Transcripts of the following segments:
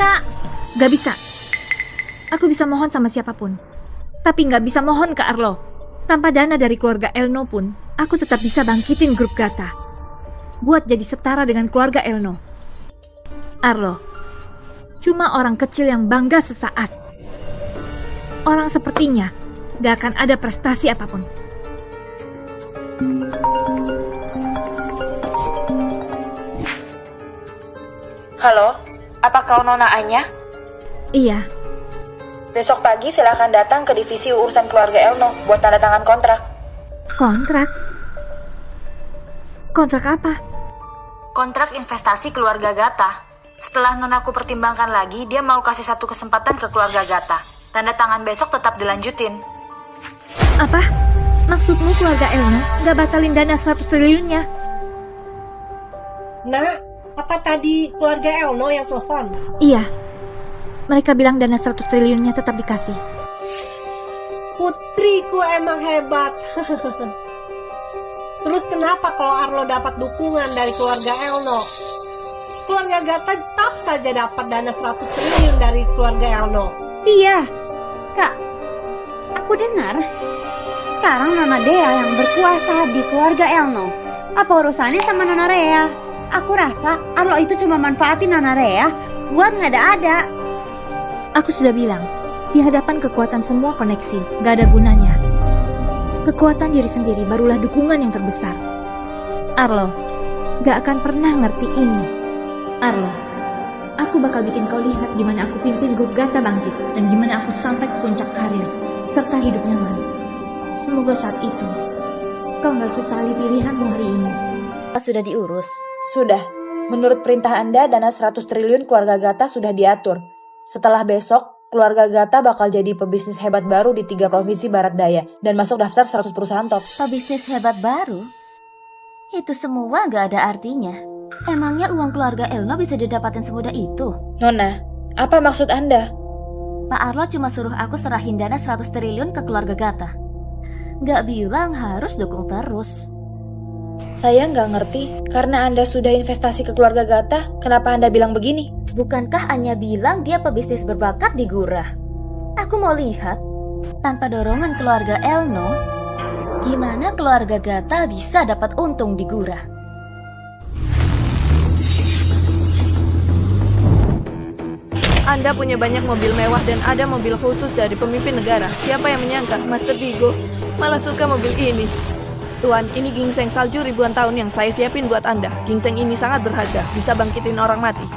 Kak. Gak bisa. Aku bisa mohon sama siapapun, tapi gak bisa mohon ke Arlo. Tanpa dana dari keluarga Elno pun, aku tetap bisa bangkitin grup Gata. Buat jadi setara dengan keluarga Elno. Arlo, cuma orang kecil yang bangga sesaat. Orang sepertinya gak akan ada prestasi apapun. Halo, apa kau Nona Anya? Iya. Besok pagi silakan datang ke divisi urusan keluarga Elno buat tanda tangan kontrak. Kontrak? Kontrak apa? Kontrak investasi keluarga Gata. Setelah Nonaku pertimbangkan lagi, dia mau kasih satu kesempatan ke keluarga Gata. Tanda tangan besok tetap dilanjutin. Apa? Maksudmu keluarga Elno gak batalin dana 100 triliunnya? Nak, apa tadi keluarga Elno yang telepon? Iya. Mereka bilang dana 100 triliunnya tetap dikasih. Putriku emang hebat. Terus kenapa kalau Arlo dapat dukungan dari keluarga Elno? Keluarga Gata tetap saja dapat dana 100 triliun dari keluarga Elno. Iya, Kak. Aku dengar sekarang Nona Dea yang berkuasa di keluarga Elno. Apa urusannya sama Nona Rea? Aku rasa Arlo itu cuma manfaatin Nona Rea buat ngada-ada. Aku sudah bilang, di hadapan kekuatan semua koneksi, gak ada gunanya. Kekuatan diri sendiri barulah dukungan yang terbesar. Arlo, gak akan pernah ngerti ini. Arlo, aku bakal bikin kau lihat gimana aku pimpin grup Gata bangkit dan gimana aku sampai ke puncak karir, serta hidup nyaman. Semoga saat itu, kau gak sesali pilihanmu hari ini. Sudah diurus? Sudah. Menurut perintah Anda, dana 100 triliun keluarga Gata sudah diatur. Setelah besok, keluarga Gata bakal jadi pebisnis hebat baru di 3 provinsi Barat Daya dan masuk daftar 100 perusahaan top. Pebisnis hebat baru? Itu semua gak ada artinya. Emangnya uang keluarga Elno bisa didapatin semudah itu? Nona, apa maksud Anda? Pak Arlo cuma suruh aku serahin dana 100 triliun ke keluarga Gata. Gak bilang harus dukung terus. Saya nggak ngerti, karena Anda sudah investasi ke keluarga Gata, kenapa Anda bilang begini? Bukankah Anya bilang dia pebisnis berbakat di Gura? Aku mau lihat, tanpa dorongan keluarga Elno, gimana keluarga Gata bisa dapat untung di Gura? Anda punya banyak mobil mewah dan ada mobil khusus dari pemimpin negara. Siapa yang menyangka Master Digo malah suka mobil ini? Tuan, ini ginseng salju ribuan tahun yang saya siapin buat Anda. Ginseng ini sangat berharga, bisa bangkitin orang mati.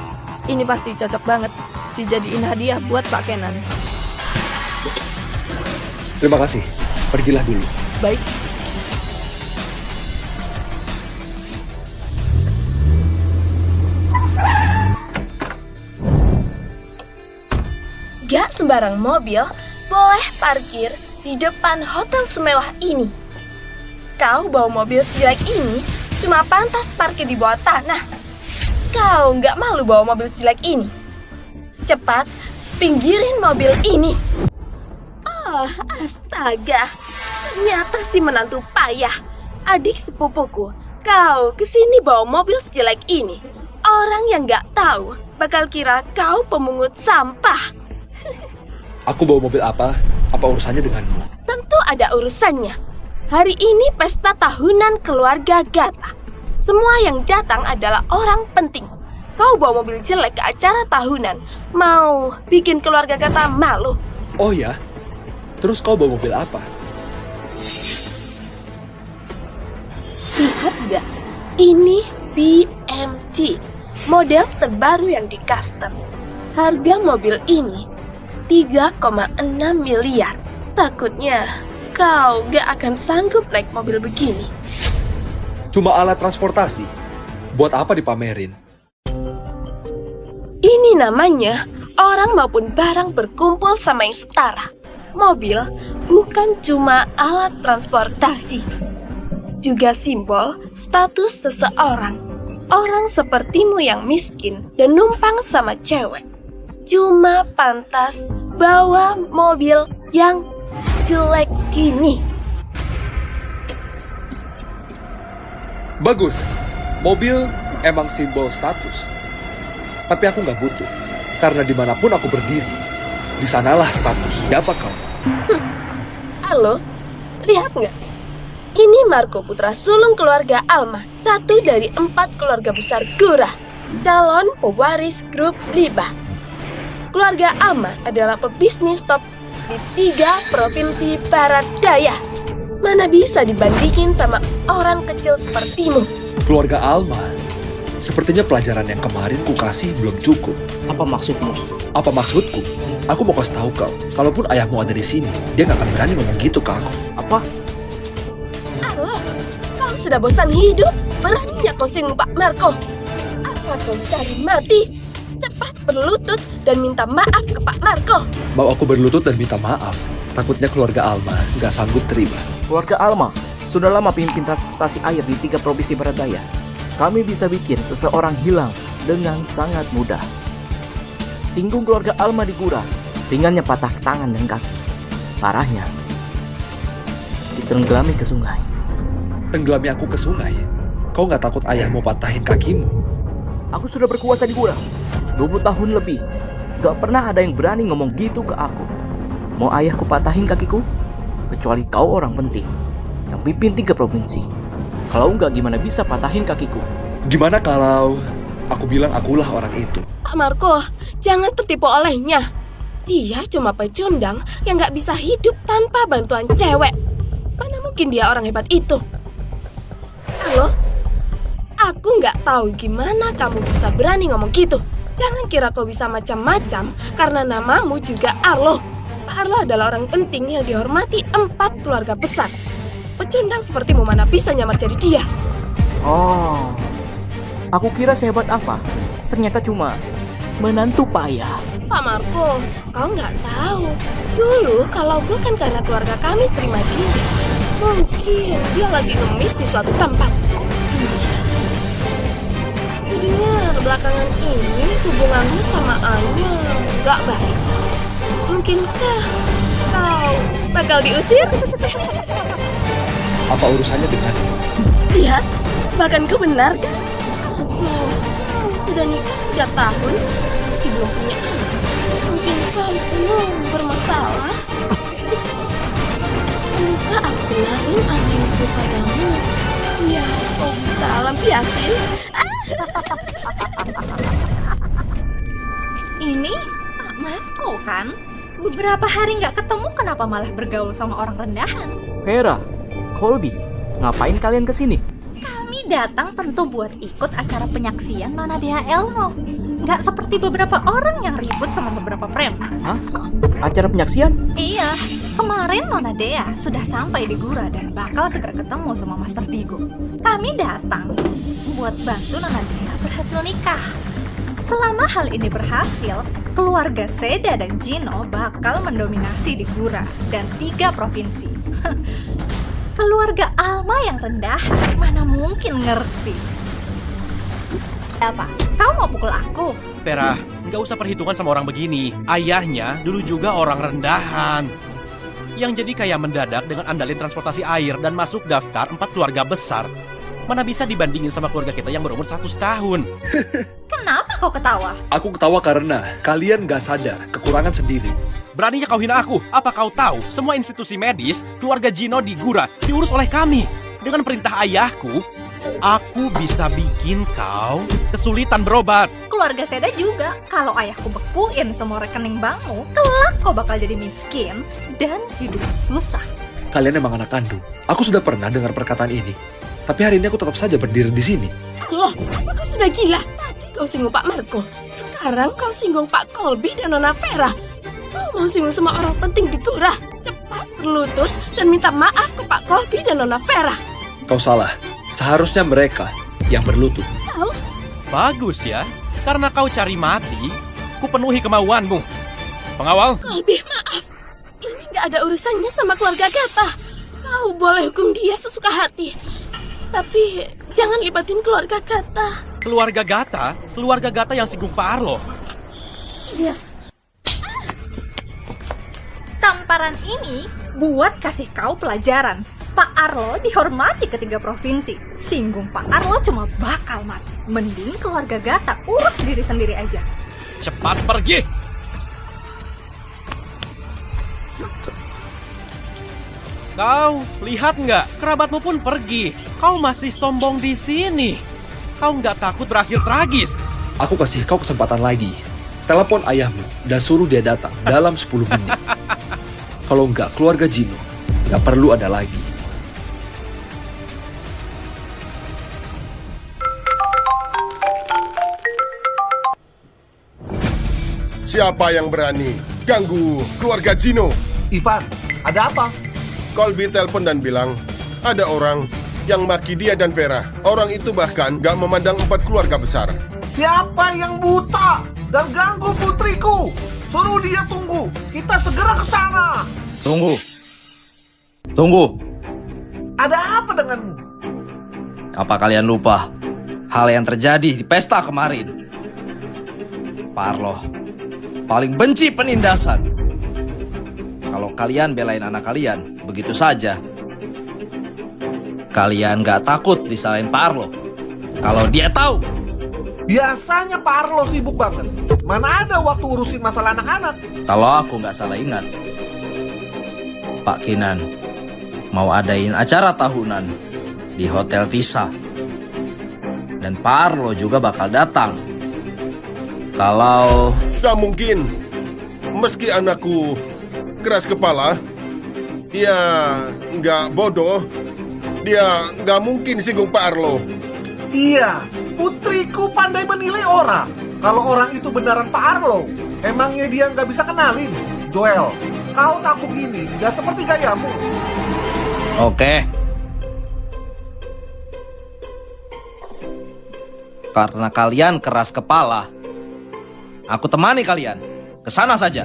Ini pasti cocok banget dijadiin hadiah buat Pak Kenan. Terima kasih, pergilah dulu. Baik. Gak sembarang mobil boleh parkir di depan hotel semewah ini. Kau bawa mobil sejelek ini cuma pantas parkir di bawah tanah. Kau nggak malu bawa mobil sejelek ini? Cepat, pinggirin mobil ini. Oh, astaga. Ternyata si menantu payah. Adik sepupuku, kau kesini bawa mobil sejelek ini. Orang yang nggak tahu bakal kira kau pemungut sampah. Aku bawa mobil apa? Apa urusannya denganmu? Tentu ada urusannya. Hari ini pesta tahunan keluarga Gata. Semua yang datang adalah orang penting. Kau bawa mobil jelek ke acara tahunan. Mau bikin keluarga Gata malu. Oh ya? Terus kau bawa mobil apa? Lihat gak? Ini BMT. Model terbaru yang di custom. Harga mobil ini 3,6 miliar. Takutnya kau gak akan sanggup naik mobil begini. Cuma alat transportasi. Buat apa dipamerin? Ini namanya orang maupun barang berkumpul sama yang setara. Mobil bukan cuma alat transportasi, juga simbol status seseorang. Orang sepertimu yang miskin dan numpang sama cewek cuma pantas bawa mobil yang jelek gini. Bagus. Mobil emang simbol status. Tapi aku nggak butuh. Karena dimanapun aku berdiri, di sanalah status. Siapa kau? Halo, lihat nggak? Ini Marco, putra sulung keluarga Alma, satu dari 4 keluarga besar Gura, calon pewaris grup Liba. Keluarga Alma adalah pebisnis top di 3 provinsi barat daya. Mana bisa dibandingin sama orang kecil sepertimu? Keluarga Alma. Sepertinya pelajaran yang kemarin ku kasih belum cukup. Apa maksudmu? Apa maksudku? Aku mau kasih tahu kau, kalaupun ayahmu ada di sini, dia nggak akan berani ngomong gitu ke aku. Apa? Halo, kau sudah bosan hidup? Beraninya kau singgung Pak Marco? Apa kau cari mati? Cepat berlutut dan minta maaf ke Pak Marco. Mau aku berlutut dan minta maaf, takutnya keluarga Alma nggak sanggup terima. Keluarga Alma sudah lama pimpin transportasi air di 3 provinsi barat daya. Kami bisa bikin seseorang hilang dengan sangat mudah. Singgung keluarga Alma di Gura, ringannya patah tangan dan kaki. Parahnya, ditenggelami ke sungai. Tenggelami aku ke sungai. Kau nggak takut ayahmu patahin kakimu? Aku sudah berkuasa di Gura 20 tahun lebih. Gak pernah ada yang berani ngomong gitu ke aku. Mau ayahku patahin kakiku? Kecuali kau orang penting yang pimpin 3 provinsi. Kalau enggak, gimana bisa patahin kakiku? Gimana kalau aku bilang akulah orang itu? Pak Marco, jangan tertipu olehnya. Dia cuma pecundang yang nggak bisa hidup tanpa bantuan cewek. Mana mungkin dia orang hebat itu? Halo? Aku nggak tahu gimana kamu bisa berani ngomong gitu. Jangan kira kau bisa macam-macam karena namamu juga Arlo. Pak Arlo adalah orang penting yang dihormati 4 keluarga besar. Pecundang sepertimu mana bisa nyamar jadi dia? Oh, aku kira sehebat apa. Ternyata cuma menantu payah. Pak Marco, kau nggak tahu. Dulu kalau bukan karena keluarga kami terima dia, mungkin dia lagi ngemis di suatu tempat. Dengar belakangan ini hubunganmu sama Anya nggak baik. Mungkinkah kau bakal diusir? Apa urusannya denganmu? Lihat, bahkan kau benar kan? Kau sudah nikah 3 tahun, tapi masih belum punya anak. Mungkinkah itu bermasalah? Perlukah aku kenalin anjingku padamu? Ya, kau bisa lampiasin. Ini Pak Marco kan? Beberapa hari nggak ketemu, kenapa malah bergaul sama orang rendahan? Vera, Colby, ngapain kalian kesini? Kami datang tentu buat ikut acara penyaksian Nona Dea Elno. Nggak seperti beberapa orang yang ribut sama beberapa preman. Hah? Acara penyaksian? Iya, kemarin Nona Dea sudah sampai di Gura dan bakal segera ketemu sama Master Digo. Kami datang buat bantu Nona Dea berhasil nikah. Selama hal ini berhasil, keluarga Seda dan Gino bakal mendominasi di Gura dan 3 provinsi. Keluarga Alma yang rendahan mana mungkin ngerti. Apa? Kau mau pukul aku? Vera, nggak usah perhitungan sama orang begini. Ayahnya dulu juga orang rendahan. Yang jadi kaya mendadak dengan andalin transportasi air dan masuk daftar 4 keluarga besar. Mana bisa dibandingin sama keluarga kita yang berumur 100 tahun. Kenapa kau ketawa? Aku ketawa karena kalian nggak sadar kekurangan sendiri. Beraninya kau hina aku. Apa kau tahu semua institusi medis keluarga Gino di Gura diurus oleh kami. Dengan perintah ayahku, aku bisa bikin kau kesulitan berobat. Keluarga Seda juga. Kalau ayahku bekuin semua rekening bankmu, kelak kau bakal jadi miskin dan hidup susah. Kalian emang anak kandung. Aku sudah pernah dengar perkataan ini. Tapi hari ini aku tetap saja berdiri di sini. Loh, apakah sudah gila? Tadi kau singgung Pak Marco, sekarang kau singgung Pak Colby dan Nona Vera. Kau mau singgung sama orang penting di Gura. Cepat berlutut dan minta maaf ke Pak Colby dan Nona Vera. Kau salah. Seharusnya mereka yang berlutut. Tahu? Bagus ya. Karena kau cari mati, ku penuhi kemauanmu. Pengawal? Colby, maaf. Ini nggak ada urusannya sama keluarga Gata. Kau boleh hukum dia sesuka hati. Tapi jangan libatin keluarga Gata. Keluarga Gata yang singgung Pak Arlo. Iya. Tamparan ini buat kasih kau pelajaran. Pak Arlo dihormati ke 3 provinsi. Singgung Pak Arlo cuma bakal mati. Mending keluarga Gata urus diri sendiri aja. Cepat pergi! Kau lihat nggak? Kerabatmu pun pergi. Kau masih sombong di sini. Kau nggak takut berakhir tragis? Aku kasih kau kesempatan lagi. Telepon ayahmu dan suruh dia datang dalam 10 menit. Kalau nggak, keluarga Gino nggak perlu ada lagi. Siapa yang berani ganggu keluarga Gino? Ivan, ada apa? Colby telepon dan bilang, ada orang yang maki dia dan Vera. Orang itu bahkan gak memandang 4 keluarga besar. Siapa yang buta dan ganggu putriku? Suruh dia tunggu. Kita segera ke sana. Tunggu. Ada apa denganmu? Apa kalian lupa hal yang terjadi di pesta kemarin? Parlo paling benci penindasan. Kalau kalian belain anak kalian begitu saja, kalian gak takut disalahin Parlo. Kalau dia tahu. Biasanya Parlo sibuk banget. Mana ada waktu urusin masalah anak-anak? Kalau aku gak salah ingat, Pak Kinan mau adain acara tahunan di Hotel Tisa. Dan Parlo juga bakal datang. Kalau... Gak mungkin. Meski anakku keras kepala, dia nggak bodoh, dia nggak mungkin singgung Pak Arlo. Iya, putriku pandai menilai orang. Kalau orang itu beneran Pak Arlo, emangnya dia nggak bisa kenalin? Joel, kau takut gini, nggak seperti gayamu. Oke. Karena kalian keras kepala, aku temani kalian. Kesana saja.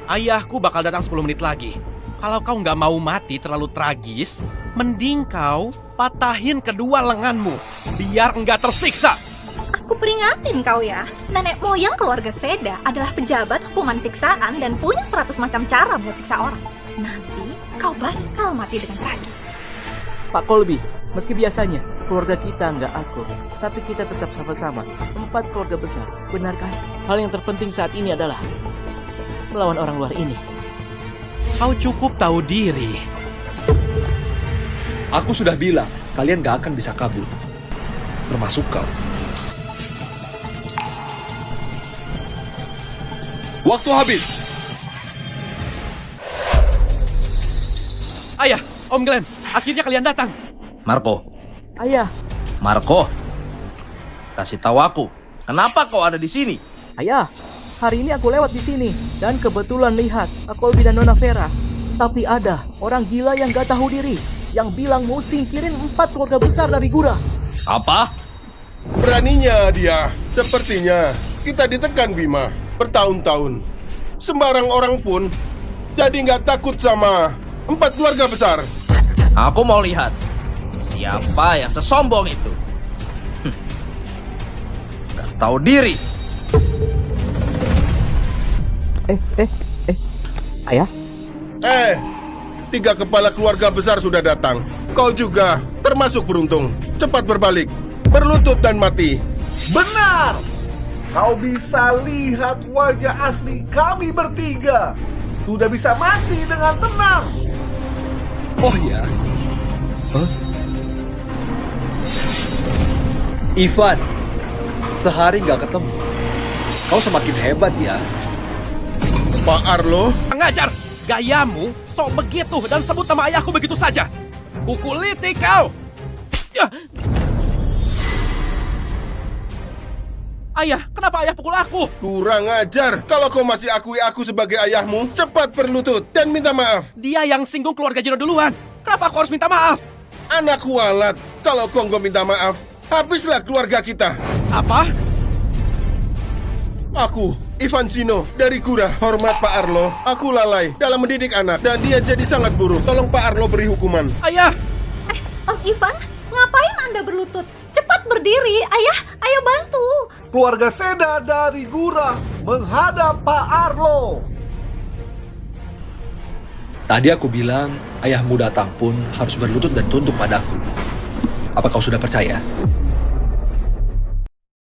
Ayahku bakal datang 10 menit lagi. Kalau kau nggak mau mati terlalu tragis, mending kau patahin kedua lenganmu, biar nggak tersiksa. Aku peringatin kau ya, nenek moyang keluarga Seda adalah pejabat hukuman siksaan dan punya 100 macam cara buat siksa orang. Nanti kau bakal mati dengan tragis. Pak Colby, meski biasanya keluarga kita nggak akur, tapi kita tetap sama-sama 4 keluarga besar, benar kan? Hal yang terpenting saat ini adalah melawan orang luar ini. Kau cukup tahu diri. Aku sudah bilang, kalian gak akan bisa kabur. Termasuk kau. Waktu habis. Ayah, Om Glenn, akhirnya kalian datang. Marco. Ayah. Marco. Kasih tahu aku, kenapa kau ada di sini? Ayah, hari ini aku lewat di sini dan kebetulan lihat Colby dan Nona Vera. Tapi ada orang gila yang gak tahu diri yang bilang mau singkirin 4 keluarga besar dari Gura. Apa? Beraninya dia. Sepertinya kita ditekan Bima bertahun-tahun. Sembarang orang pun jadi nggak takut sama 4 keluarga besar. Aku mau lihat siapa yang sesombong itu. Gak tahu diri. Ayah? 3 kepala keluarga besar sudah datang. Kau juga termasuk beruntung. Cepat berbalik, berlutut dan mati. Benar! Kau bisa lihat wajah asli kami bertiga. Sudah bisa mati dengan tenang. Oh ya? Ivan, sehari gak ketemu. Kau semakin hebat ya. Pak Arlo? Pengajar, gayamu sok begitu dan sebut nama ayahku begitu saja. Kukuliti kau. Ya. Ayah, kenapa ayah pukul aku? Kurang ajar. Kalau kau masih akui aku sebagai ayahmu, cepat berlutut dan minta maaf. Dia yang singgung keluarga Gino duluan. Kenapa aku harus minta maaf? Anak walat. Kalau kau nggak minta maaf, habislah keluarga kita. Apa? Aku, Ivan Gino, dari Gura. Hormat Pak Arlo. Aku lalai dalam mendidik anak dan dia jadi sangat buruk. Tolong Pak Arlo beri hukuman. Ayah! Om Ivan, ngapain Anda berlutut? Cepat berdiri, ayah, ayo bantu. Keluarga Seda dari Gura menghadap Pak Arlo. Tadi aku bilang, ayahmu datang pun harus berlutut dan tunduk padaku. Apa kau sudah percaya?